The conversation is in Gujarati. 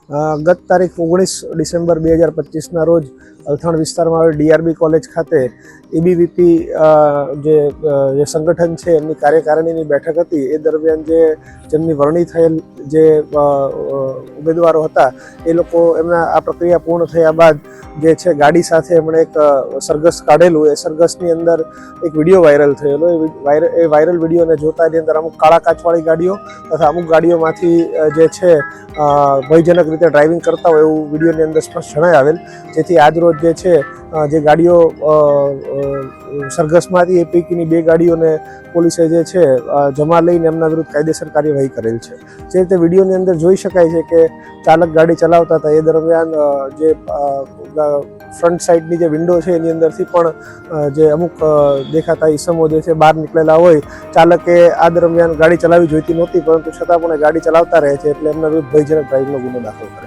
ગત તારીખ 19 ડિસેમ્બર 2025ના રોજ અલથાણ વિસ્તારમાં આવેલ ડીઆરબી કોલેજ ખાતે એબીવીપી જે સંગઠન છે એમની કાર્યકારિણીની બેઠક હતી. એ દરમિયાન જેમની વરણી થયેલ જે ઉમેદવારો હતા એ લોકો એમના આ પ્રક્રિયા પૂર્ણ થયા બાદ જે છે ગાડી સાથે એમણે એક સરઘસ કાઢેલું. એ સરઘસની અંદર એક વિડીયો વાયરલ થયેલો. એ વાયરલ વિડીયોને જોતા એની અંદર અમુક કાળા કાચવાળી ગાડીઓ તથા અમુક ગાડીઓમાંથી જે છે ભયજનક રીતે ડ્રાઇવિંગ કરતા હોય એવું વિડીયોની અંદર સ્પષ્ટ જણાઈ આવેલ. જેથી આજરોજ જે છે જે ગાડીઓ સરઘસમાં હતી એ પૈકીની 2 ગાડીઓને પોલીસે જે છે જમા લઈને એમના વિરુદ્ધ કાયદેસર કાર્યવાહી કરેલ છે. જે રીતે વિડીયોની અંદર જોઈ શકાય છે કે ચાલક ગાડી ચલાવતા હતા એ દરમિયાન જે ફ્રન્ટ સાઈડની જે વિન્ડો છે એની અંદરથી પણ જે અમુક દેખાતા ઈસમો જે છે બહાર નીકળેલા હોય. ચાલકે આ દરમિયાન ગાડી ચલાવવી જોઈતી નહોતી, પરંતુ છતાં પણ ગાડી ચલાવતા રહે છે એટલે એમના વિરુદ્ધ ભયજનક ડ્રાઇવિંગનો ગુનો દાખલ કરે.